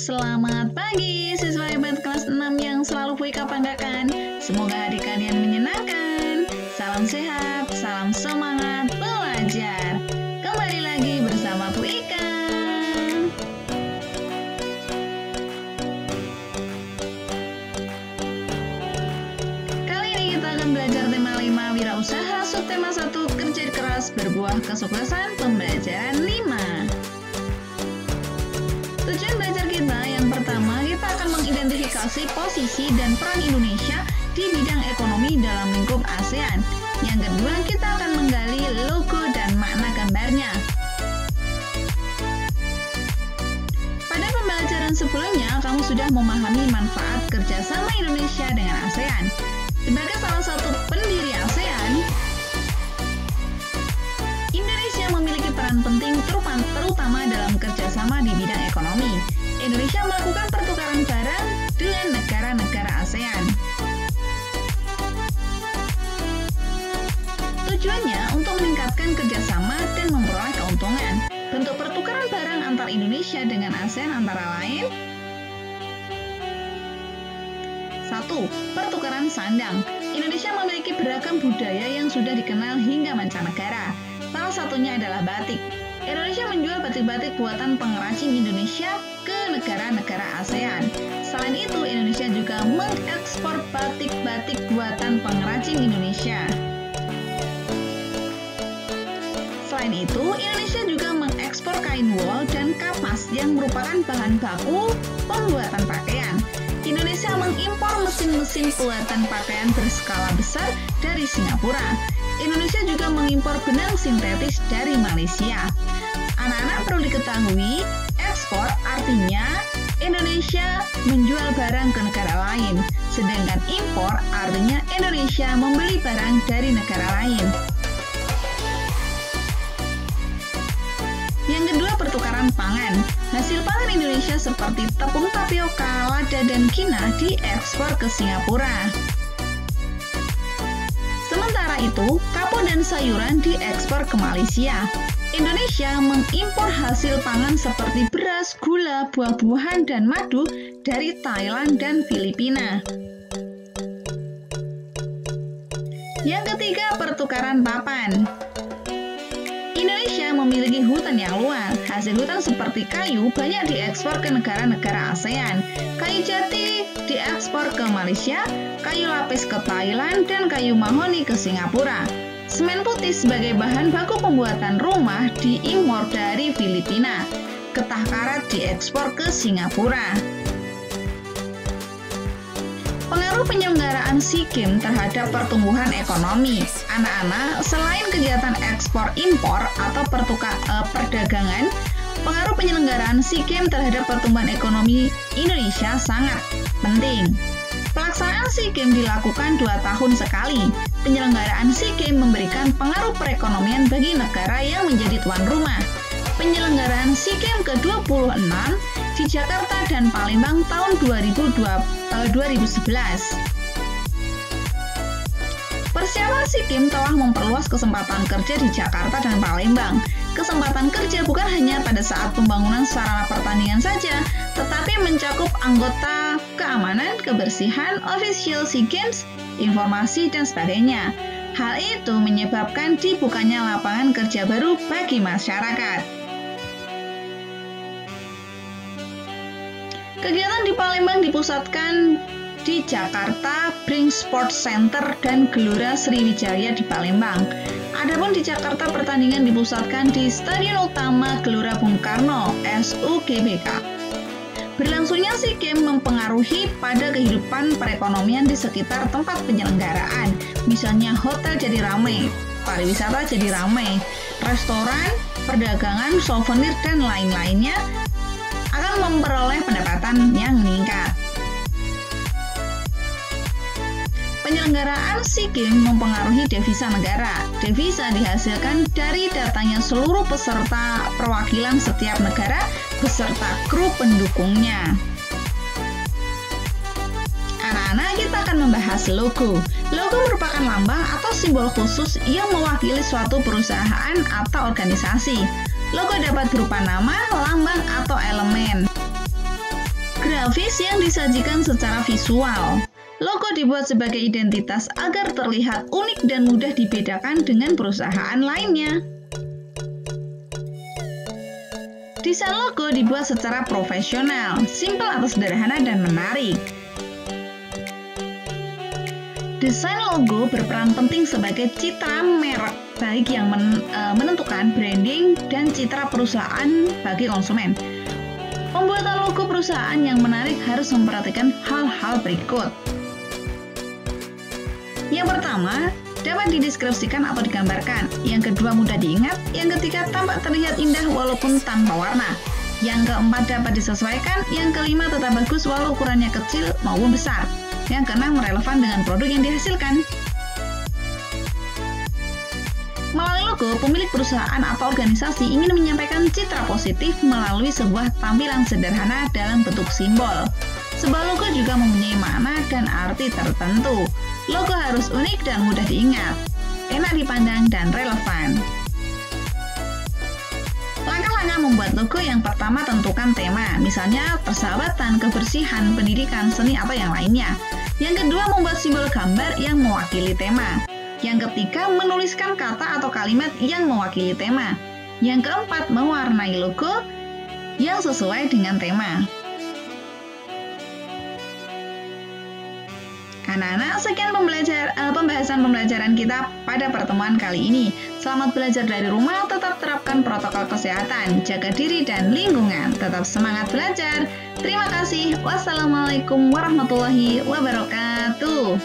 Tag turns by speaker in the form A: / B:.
A: Selamat pagi siswa hebat kelas 6 yang selalu Bu Ika banggakan. Semoga hari kalian menyenangkan. Salam sehat, salam semangat belajar. Kembali lagi bersama Bu Ika. Kali ini kita akan belajar tema 5 wirausaha, subtema 1 kerja keras berbuah kesuksesan, pembelajaran 5. Tujuan belajar kita yang pertama, kita akan mengidentifikasi posisi dan peran Indonesia di bidang ekonomi dalam lingkup ASEAN. Yang kedua, kita akan menggali logo dan makna gambarnya. Pada pembelajaran sebelumnya, kamu sudah memahami manfaat kerjasama Indonesia dengan ASEAN. Sebagai salah satu pendiri ASEAN, Indonesia memiliki peran penting terutama dalam kerjasama di bidang ekonomi. Indonesia melakukan pertukaran barang dengan negara-negara ASEAN. Tujuannya untuk meningkatkan kerjasama dan memperoleh keuntungan. Bentuk pertukaran barang antar Indonesia dengan ASEAN antara lain: 1. Pertukaran sandang. Indonesia memiliki beragam budaya yang sudah dikenal hingga mancanegara. Salah satunya adalah batik. Indonesia menjual batik-batik buatan pengrajin Indonesia ke negara-negara ASEAN. Selain itu, Indonesia juga mengekspor batik-batik buatan pengrajin Indonesia. Selain itu, Indonesia juga mengekspor kain wol dan kapas yang merupakan bahan baku pembuatan pakaian. Indonesia mengimpor mesin-mesin buatan pakaian berskala besar dari Singapura. Indonesia juga mengimpor benang sintetis dari Malaysia. Anak-anak perlu diketahui, ekspor artinya Indonesia menjual barang ke negara lain, sedangkan impor artinya Indonesia membeli barang dari negara lain. Yang kedua, pertukaran pangan. Hasil pangan Indonesia seperti tepung tapioka, lada, dan kina diekspor ke Singapura. Sementara itu, kapur dan sayuran diekspor ke Malaysia. Indonesia mengimpor hasil pangan seperti beras, gula, buah-buahan, dan madu dari Thailand dan Filipina. Yang ketiga, pertukaran papan. Indonesia memiliki hutan yang luas. Hasil hutan seperti kayu banyak diekspor ke negara-negara ASEAN. Kayu jati diekspor ke Malaysia, kayu lapis ke Thailand, dan kayu mahoni ke Singapura. Semen putih sebagai bahan baku pembuatan rumah diimpor dari Filipina. Getah karet diekspor ke Singapura. Pengaruh penyelenggaraan SEA Games terhadap pertumbuhan ekonomi. Anak-anak, selain kegiatan ekspor-impor atau perdagangan, pengaruh penyelenggaraan SEA Games terhadap pertumbuhan ekonomi Indonesia sangat penting. Pelaksanaan SEA Games dilakukan 2 tahun sekali. Penyelenggaraan SEA Games memberikan pengaruh perekonomian bagi negara yang menjadi tuan rumah. Penyelenggaraan SEA Games ke-26 di Jakarta dan Palembang tahun 2011. Persiapan SEA Games telah memperluas kesempatan kerja di Jakarta dan Palembang. Kesempatan kerja bukan hanya pada saat pembangunan sarana pertandingan saja, tetapi mencakup anggota keamanan, kebersihan, official SEA Games, informasi, dan sebagainya. Hal itu menyebabkan dibukanya lapangan kerja baru bagi masyarakat. Kegiatan di Palembang dipusatkan di Jakarta, Bring Sports Center, dan Gelora Sriwijaya di Palembang. Adapun di Jakarta, pertandingan dipusatkan di Stadion Utama Gelora Bung Karno, SUGBK. Berlangsungnya SEA Games mempengaruhi pada kehidupan perekonomian di sekitar tempat penyelenggaraan. Misalnya hotel jadi ramai, pariwisata jadi ramai, restoran, perdagangan, souvenir, dan lain-lainnya akan memperoleh pendapatan yang meningkat. Penyelenggaraan SEA Games mempengaruhi devisa negara. Devisa dihasilkan dari datanya seluruh peserta perwakilan setiap negara beserta kru pendukungnya. Anak-anak, kita akan membahas logo. Logo merupakan lambang atau simbol khusus yang mewakili suatu perusahaan atau organisasi. Logo dapat berupa nama, lambang, atau elemen. Grafis yang disajikan secara visual. Logo dibuat sebagai identitas agar terlihat unik dan mudah dibedakan dengan perusahaan lainnya. Desain logo dibuat secara profesional, simpel atau sederhana dan menarik. Desain logo berperan penting sebagai citra merek, baik yang menentukan branding dan citra perusahaan bagi konsumen. Pembuatan logo perusahaan yang menarik harus memperhatikan hal-hal berikut. Yang pertama, dapat dideskripsikan atau digambarkan. Yang kedua, mudah diingat. Yang ketiga, tampak terlihat indah walaupun tanpa warna. Yang keempat, dapat disesuaikan. Yang kelima, tetap bagus walau ukurannya kecil maupun besar. Yang keenam, relevan dengan produk yang dihasilkan. Melalui logo, pemilik perusahaan atau organisasi ingin menyampaikan citra positif melalui sebuah tampilan sederhana dalam bentuk simbol. Sebuah logo juga mempunyai makna dan arti tertentu. Logo harus unik dan mudah diingat, enak dipandang dan relevan. Langkah-langkah membuat logo: yang pertama, tentukan tema, misalnya persahabatan, kebersihan, pendidikan, seni, atau yang lainnya. Yang kedua, membuat simbol gambar yang mewakili tema. Yang ketiga, menuliskan kata atau kalimat yang mewakili tema. Yang keempat, mewarnai logo yang sesuai dengan tema. Anak-anak, sekian pembahasan pembelajaran kita pada pertemuan kali ini. Selamat belajar dari rumah, tetap terapkan protokol kesehatan, jaga diri dan lingkungan, tetap semangat belajar. Terima kasih. Wassalamualaikum warahmatullahi wabarakatuh.